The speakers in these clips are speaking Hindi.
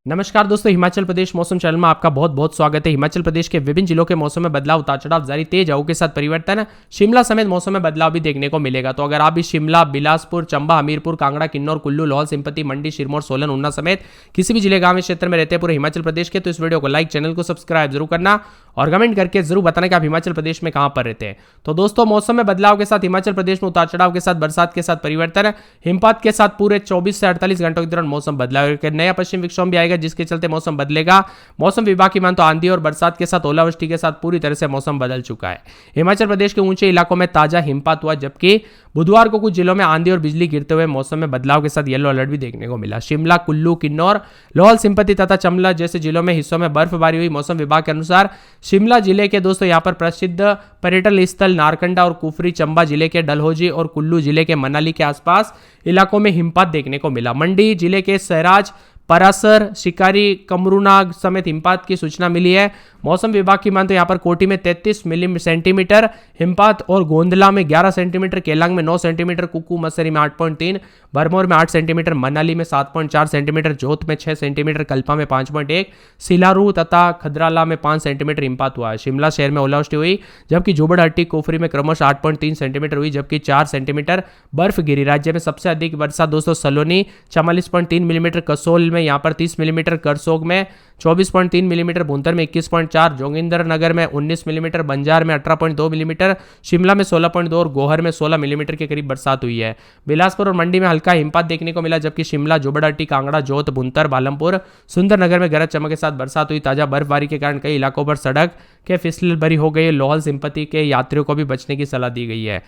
नमस्कार दोस्तों, हिमाचल प्रदेश मौसम चैनल में आपका बहुत बहुत स्वागत है। हिमाचल प्रदेश के विभिन्न जिलों के मौसम में बदलाव, उतार चढ़ाव जारी, तेज हवाओं के साथ परिवर्तन, शिमला समेत मौसम में बदलाव भी देखने को मिलेगा। तो अगर आप भी शिमला, बिलासपुर, चंबा, हमीरपुर, कांगड़ा, किन्नौर, कुल्लू, लाहौल स्पीति, मंडी, सिरमौर, सोलन, ऊना समेत किसी भी जिले गांव क्षेत्र में रहते हैं पूरे हिमाचल प्रदेश के, तो इस वीडियो को लाइक, चैनल को सब्सक्राइब जरूर करना और कमेंट करके जरूर बताना कि आप हिमाचल प्रदेश में कहां पर रहते हैं। तो दोस्तों, मौसम में बदलाव के साथ हिमाचल प्रदेश में उतार चढ़ाव के साथ बरसात के साथ परिवर्तन, हिमपात के साथ पूरे 24 से 48 घंटों के दौरान मौसम बदलाव, नया पश्चिम विक्षोभ भी आएगा जिसके चलते मौसम बदलेगा। मौसम विभाग की मान तो आंधी और बरसात के साथ ओलावृष्टि के साथ पूरी तरह से मौसम बदल चुका है। हिमाचल प्रदेश के ऊंचे इलाकों में ताजा हिमपात हुआ, जबकि बुधवार को कुछ जिलों में आंधी और बिजली गिरते हुए मौसम में बदलाव के साथ येलो अलर्ट भी देखने को मिला। शिमला, कुल्लू, किन्नौर, लाहौल स्पीति तथा चंबा जैसे जिलों में हिस्सों में बर्फबारी हुई। मौसम विभाग के अनुसार शिमला जिले के दोस्तों यहां पर प्रसिद्ध पर्यटन स्थल नारकंडा और कुफरी, चंबा जिले के डलहौजी और कुल्लू जिले के मनाली के आसपास इलाकों में हिमपात देखने को मिला। मंडी जिले के सैराज, परासर, शिकारी, कमरूनाग समेत हिमपात की सूचना मिली है। मौसम विभाग की मान तो यहाँ पर कोटी में 33 सेंटीमीटर हिमपात और गोंदला में 11 सेंटीमीटर, केलांग में 9 सेंटीमीटर, कुकू मसरी में 8.3, भरमौर में 8 सेंटीमीटर, मनाली में 7.4 सेंटीमीटर, जोत में 6 सेंटीमीटर, कल्पा में 5.1, सिलारू तथा खदराला में 5 सेंटीमीटर हिमपात हुआ है। शिमला शहर में ओलावृष्टि हुई, जबकि जुबड़हट्टी, कुफरी में क्रमशः 8.3 सेंटीमीटर हुई, जबकि 4 सेंटीमीटर बर्फ गिरी। राज्य में सबसे अधिक वर्षा दोस्तों सलोनी 44.3 मिलीमीटर, कसोल में यहाँ पर 30 मिलीमीटर, करसोग में 24.3 मिलीमीटर, भुंतर में 21.4, जोगिंदरनगर में 19 मिलीमीटर, बंजार में 18.2 मिलीमीटर, शिमला में 16.2 और गोहर में 16 मिलीमीटर के करीब बरसात हुई है। बिलासपुर और मंडी में हल्का हिमपात देखने को मिला, जबकि शिमला, जुबड़हट्टी, कांगड़ा, जोत, भुंतर, पालमपुर, सुंदरनगर में गरज चमक के साथ बरसात हुई। ताजा बर्फबारी के कारण कई इलाकों पर सड़क के फिसल भरी हो गई। लाहौल स्पीति के यात्रियों को भी बचने की सलाह दी गई है।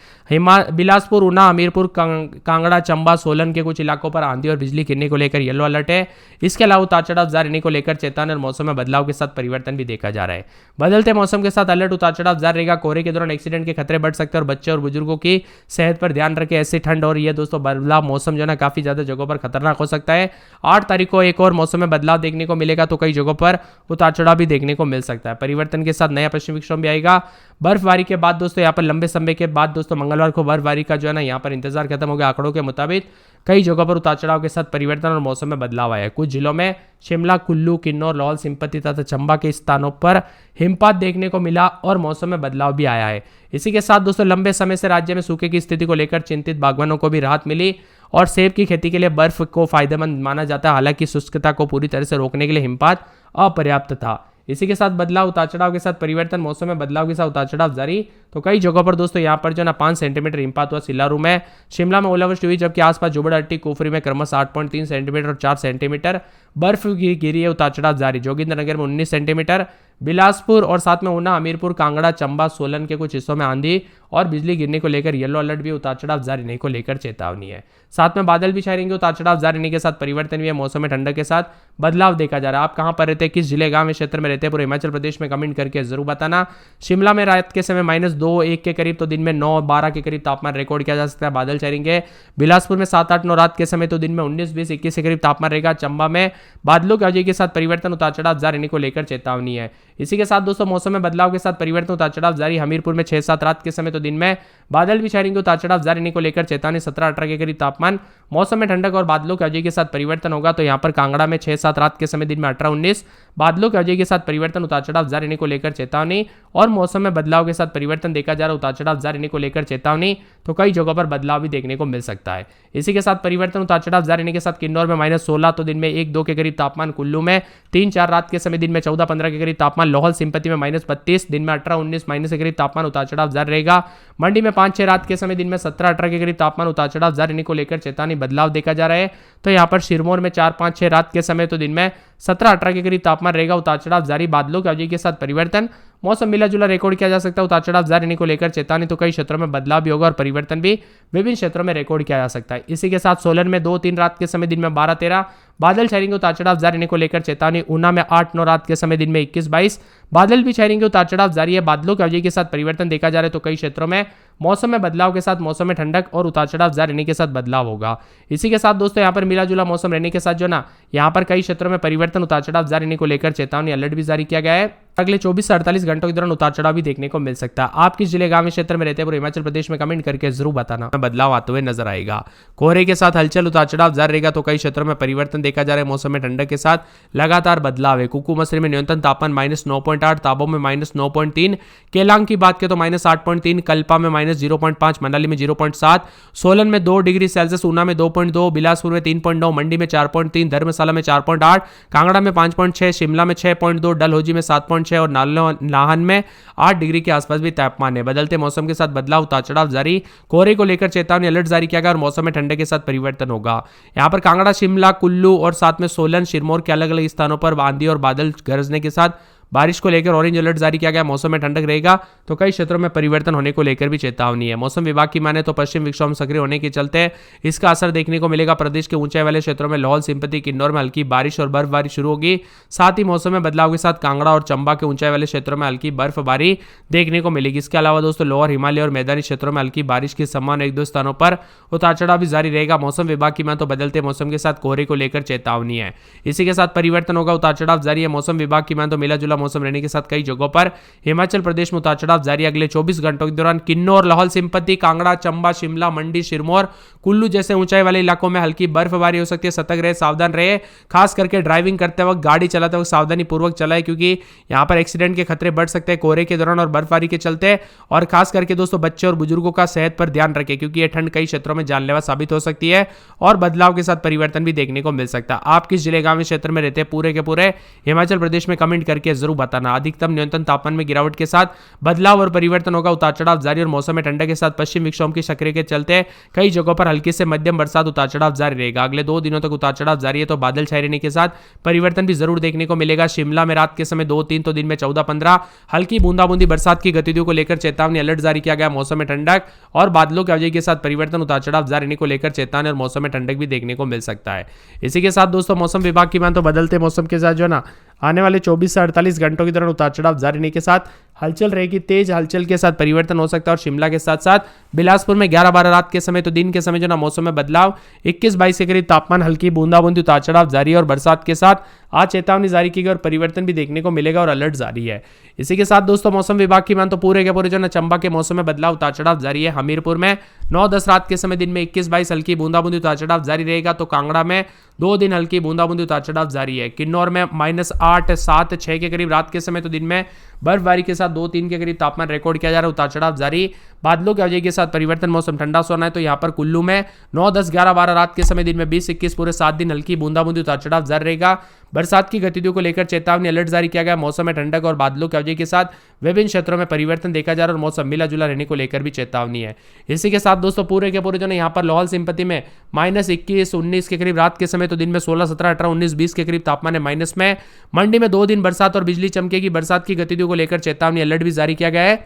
बिलासपुर, ऊना, हमीरपुर, कांगड़ा, चंबा, सोलन के कुछ इलाकों पर आंधी और बिजली गिरने को लेकर येलो अलर्ट है। इसके अलावा उतार चढ़ाव जारी रहने को लेकर चेतावनी और मौसम में बदलाव के साथ परिवर्तन भी देखा जा रहा है। बदलते मौसम के साथ अलर्ट, उतार चढ़ाव जारी रहेगा। कोहरे के दौरान एक्सीडेंट के खतरे बढ़ सकते हैं और बच्चे और बुजुर्गों की सेहत पर ध्यान रखें। ऐसी ठंड और ये दोस्तों बदलाव मौसम जो है काफी ज्यादा जगहों पर खतरनाक हो सकता है। 8 तारीख को एक और मौसम में बदलाव देखने को मिलेगा, तो कई जगहों पर उतार चढ़ाव भी देखने को मिल सकता है। परिवर्तन के साथ नया पश्चिम विक्षोभ भी आएगा। बर्फबारी के बाद दोस्तों यहाँ पर लंबे समय के बाद दोस्तों मंगलवार को बर्फबारी का जो है ना यहाँ पर इंतजार खत्म हो गया। आंकड़ों के मुताबिक कई जगहों पर उतार चढ़ाव के साथ परिवर्तन और मौसम में बदलाव आया है। कुछ जिलों में शिमला, कुल्लू, किन्नौर, लाहौल स्पीति तथा चंबा के स्थानों पर हिमपात देखने को मिला और मौसम में बदलाव भी आया है। इसी के साथ दोस्तों लंबे समय से राज्य में सूखे की स्थिति को लेकर चिंतित बागवानों को भी राहत मिली और सेब की खेती के लिए बर्फ को फायदेमंद माना जाता है। हालांकि शुष्कता को पूरी तरह से रोकने के लिए हिमपात अपर्याप्त था। इसी के साथ बदलाव, उतार चढ़ाव के साथ परिवर्तन, मौसम में बदलाव के साथ उतार चढ़ाव जारी। तो कई जगहों पर दोस्तों यहाँ पर जो ना 5 सेंटीमीटर हिमपात हुआ। सिलारू में, शिमला में ओलावृष्टि हुई, जबकि आसपास जुबड़हट्टी, कुफरी में क्रमशः 8.3 सेंटीमीटर और 4 सेंटीमीटर बर्फ गिरी है। उतार चढ़ाव जारी। जोगिंदरनगर में 19 सेंटीमीटर, बिलासपुर और साथ में ऊना, हमीरपुर, कांगड़ा, चंबा, सोलन के कुछ हिस्सों में आंधी और बिजली गिरने को लेकर येलो अलर्ट भी, उतार चढ़ाव जारी रहने को लेकर चेतावनी है। साथ में बादल भी छाएंगे। उतार चढ़ाव जारी रहने के साथ परिवर्तन भी है। मौसम में ठंडक के साथ बदलाव देखा जा रहा है। आप कहां पर रहते हैं, किस जिले, गांव, क्षेत्र में रहते हैं पूरे हिमाचल प्रदेश में, कमेंट करके जरूर बताना। शिमला में रात के समय -2, 1 के करीब, तो दिन में 9, 12 के करीब तापमान रिकॉर्ड किया जा सकता है। बादल छाएंगे। बिलासपुर में 7, 8, 9 रात के समय, तो दिन में 19, 20, 21 के करीब तापमान रहेगा। चंबा में बादलों की अवधि के साथ परिवर्तन, उतार चढ़ाव जारी रहने को लेकर चेतावनी है। इसी के साथ दोस्तों मौसम में बदलाव के साथ परिवर्तन, उतार चढ़ाव जारी। हमीरपुर में 6, 7 रात के समय, तो दिन में बादल भी छाएंगे। उतार चढ़ाव जारी रहने को लेकर चेतावनी। 17, 18 के करीब तापमान। मौसम में ठंडक और बादलों की अवधि के साथ परिवर्तन होगा। तो यहाँ पर कांगड़ा में 6, 7 रात के समय, दिन में 18, 19 बादलों की अवधि के साथ परिवर्तन, उतार चढ़ाव जारी रहने को लेकर चेतावनी। और मौसम में बदलाव के साथ परिवर्तन देखा जा रहा है। उतार चढ़ाव जारी रहने को लेकर चेतावनी। तो कई जगहों पर बदलाव भी देखने को मिल सकता है। इसी के साथ परिवर्तन, उतार चढ़ाव जारी रहने के साथ किन्नौर में -16, तो दिन में 1, 2 के करीब तापमान। कुल्लू में 3, 4 रात के समय, दिन में 14, 15 के करीब तापमान। लाहौल स्पीति में -32, दिन में 18, 19 माइनस के करीब तापमान, उतार चढ़ाव जारी रहेगा। मंडी में 5, 6 रात के समय, दिन में 17, 18 के करीब तापमान, उतार चढ़ाव जारी रहने को लेकर चेतावनी। बदलाव देखा जा रहा है। तो यहाँ पर सिरमौर में 4, 5, 6 रात के समय, तो दिन में 17, 18 के करीब तापमान रहेगा। उतार चढ़ाव जारी। बादलों की अवधि के साथ परिवर्तन, मौसम मिला जुला रिकॉर्ड किया जा सकता है। उतार चढ़ाव जारी रहने को लेकर चेतावनी। तो कई क्षेत्रों में बदलाव भी होगा और परिवर्तन भी विभिन्न क्षेत्रों में रिकॉर्ड किया जा सकता है। इसी के साथ सोलन में 2, 3 रात के समय, दिन में 12, 13 बादल छाएंगे। उतार चढ़ाव जारी रहने को लेकर चेतावनी। ऊना में 8, 9 रात के समय, दिन में 21, 22 बादल भी छाएंगे। उतार चढ़ाव जारी है। बादलों की अवधि के साथ परिवर्तन देखा जा रहा है। तो कई क्षेत्रों में मौसम में बदलाव के साथ मौसम में ठंडक और उतार चढ़ाव जारी रहने के साथ बदलाव होगा। इसी के साथ दोस्तों यहाँ पर मिला जुला मौसम रहने के साथ जो ना यहाँ पर कई क्षेत्रों में परिवर्तन, उतार चढ़ाव जारी रहने को लेकर चेतावनी, अलर्ट भी जारी किया गया है। अगले 24 से 48 घंटों के दौरान उतार चढ़ाव भी देखने को मिल सकता है। आप किस जिले गांव क्षेत्र में रहते हैं पूरे हिमाचल प्रदेश में कमेंट करके जरूर बताना। बदलाव आते हुए नजर आएगा। कोहरे के साथ हलचल उतार चढ़ाव जारी रहेगा तो कई क्षेत्रों में परिवर्तन देखा जा रहा है। मौसम में ठंडक के साथ लगातार बदलाव है। कुकू मसरी में न्यूनतम तापमान -9.8, ताबो में -9.3, केलांग की बात करें तो -8.3, कल्पा में -0.5, मनाली में 0.7, सोलन में 2 डिग्री सेल्सियस, ऊना में 2.2, बिलासपुर में 3.9, मंडी में 4.3, धर्मशाला में 4.8, कांगड़ा में 5.6, शिमला में 6.2, डलहौजी में 7.6 और नाहन में 8 डिग्री के आसपास भी तापमान है। बदलते मौसम के साथ बदलाव उतार चढ़ाव जारी। कोहरे को लेकर चेतावनी अलर्ट जारी किया गया और मौसम में ठंडक के साथ परिवर्तन होगा। यहां पर कांगड़ा, शिमला, कुल्लू और साथ में सोलन, सिरमौर के अलग अलग स्थानों पर आंधी और बादल गरजने के साथ बारिश को लेकर ऑरेंज अलर्ट जारी किया गया। मौसम में ठंडक रहेगा तो कई क्षेत्रों में परिवर्तन होने को लेकर भी चेतावनी है। मौसम विभाग की माने तो पश्चिम विक्षोभ सक्रिय होने के चलते इसका असर देखने को मिलेगा। प्रदेश के ऊंचाई वाले क्षेत्रों में लाहौल स्पीति, किन्नौर में हल्की बारिश और बर्फबारी शुरू होगी। साथ ही मौसम में बदलाव के साथ कांगड़ा और चंबा के ऊंचाई वाले क्षेत्रों में हल्की बर्फबारी देखने को मिलेगी। इसके अलावा दोस्तों लोअर हिमालय और मैदानी क्षेत्रों में हल्की बारिश की संभावना, 1-2 स्थानों पर उतार चढ़ाव भी जारी रहेगा। मौसम विभाग की माने तो बदलते मौसम के साथ कोहरे को लेकर चेतावनी है। इसी के साथ परिवर्तन होगा, उतार चढ़ाव जारी है। मौसम विभाग की माने तो मिला जुला मौसम रहने के साथ कई जगहों पर हिमाचल प्रदेश में उतार चढ़ाव जारी। अगले 24 घंटों के दौरान किन्नौर, लाहौल स्पीति, कांगड़ा, चंबा, शिमला, मंडी, सिरमौर, कुल्लू जैसे ऊंचाई वाले इलाकों में हल्की बर्फबारी हो सकती है। सतर्क रहे, सावधान रहे। खास करके ड्राइविंग करते वक्त, गाड़ी चलाते वक्त सावधानी पूर्वक चलाए क्योंकि यहां पर एक्सीडेंट के खतरे बढ़ सकते हैं कोहरे के दौरान और बर्फबारी के चलते। और खास करके दोस्तों बच्चे और बुजुर्गों का सेहत पर ध्यान रखें क्योंकि यह ठंड कई क्षेत्रों में जानलेवा साबित हो सकती है और बदलाव के साथ परिवर्तन भी देखने को मिल सकता है। आप किस जिले गांव क्षेत्र में रहते हैं पूरे के पूरे हिमाचल प्रदेश में कमेंट करके जरूर बताना। अधिकतम न्यूनतम तापमान में गिरावट के साथ बदलाव और परिवर्तन होगा, उतार चढ़ाव जारी और मौसम में ठंडक के साथ पश्चिम विक्षोभ की सक्रिय के चलते कई जगहों पर हल्की से मध्यम बरसात, उतार चढ़ाव जारी रहेगा। अगले 2 दिनों तक उतार चढ़ाव जारी है तो बादल छाए रहने के साथ परिवर्तन भी जरूर देखने को मिलेगा। शिमला में रात के समय 2-3 तो दिन में 14-15 हल्की बूंदाबूंदी बरसात की गतिविधियों को लेकर चेतावनी अलर्ट जारी किया गया। मौसम में ठंडक और बादलों की आवाजाही के साथ परिवर्तन, उतार चढ़ाव जारी रहने को लेकर चेतावनी और मौसम में ठंडक भी देखने को मिल सकता है। इसी के साथ दोस्तों मौसम विभाग की मान तो बदलते मौसम के साथ जो ना आने वाले 24 से 48 घंटों के दौरान उतार चढ़ाव जारी रहने के साथ हलचल रहेगी। तेज हलचल के साथ परिवर्तन हो सकता है और शिमला के साथ साथ बिलासपुर में 11-12 रात के समय तो दिन के समय जो ना मौसम में बदलाव, 21-22 के करीब तापमान, हल्की बूंदाबूंदी, उतार चढ़ाव जारी है और बरसात के साथ आज चेतावनी जारी की गई और परिवर्तन भी देखने को मिलेगा और अलर्ट जारी है। इसी के साथ दोस्तों मौसम विभाग की मान तो पूरे के पूरे जो ना चंबा के मौसम में बदलाव, उतार चढ़ाव जारी है। हमीरपुर में 9-10 रात के समय दिन में 21-22 हल्की बूंदाबूंदी, उतार चढ़ाव जारी रहेगा तो कांगड़ा में 2 दिन हल्की बूंदाबूंदी, उतार चढ़ाव जारी है। किन्नौर में -8, 7, 6 के करीब रात के समय तो दिन में बर्फबारी के साथ 2-3 के करीब तापमान रिकॉर्ड किया जा रहा है, उतार चढ़ाव जारी। बादलों की आवाजाही के साथ परिवर्तन, मौसम ठंडा सोना है तो यहाँ पर कुल्लू में 9, 10, 11, 12 रात के समय दिन में 20, 21 पूरे 7 दिन हल्की बूंदाबूंदी, उतार चढ़ाव जारी रहेगा। बरसात की गतिविधियों को लेकर चेतावनी अलर्ट जारी किया गया। मौसम में ठंडक और बादलों की आवाजाही के साथ विभिन्न क्षेत्रों में परिवर्तन देखा जा रहा है और मौसम मिला जुला रहने को लेकर भी चेतावनी है। इसी के साथ दोस्तों पूरे के पूरे जो है यहाँ पर लाहौल स्पीति में -21, 19 के करीब रात के समय तो दिन में 16, 17, 18, 19, 20 के करीब तापमान है माइनस में। मंडी में 2 दिन बरसात और बिजली चमकेगी। बरसात की गतिविधियों को लेकर चेतावनी अलर्ट भी जारी किया गया है।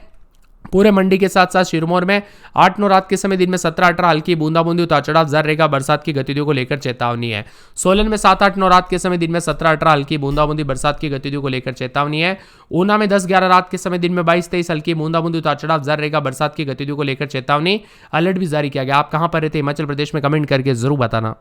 पूरे मंडी के साथ साथ सिरमौर में 8-9 रात के समय दिन में 17-18 हल्की बूंदाबूंदी, उतार चढ़ाव जारी रहेगा। बरसात की गतिविधियों को लेकर चेतावनी है। सोलन में 7-8-9 रात के समय दिन में 17-18 हल्की बूंदाबूंदी, बरसात की गतिविधियों को लेकर चेतावनी है। ऊना में 10-11 रात के समय दिन में 22-23 हल्की बूंदाबूंदी, उतार चढ़ाव जारी रहेगा। बरसात की गतिविधियों को लेकर चेतावनी अलर्ट भी जारी किया गया। आप कहां पर रहते हैं हिमाचल प्रदेश में कमेंट करके जरूर बताना।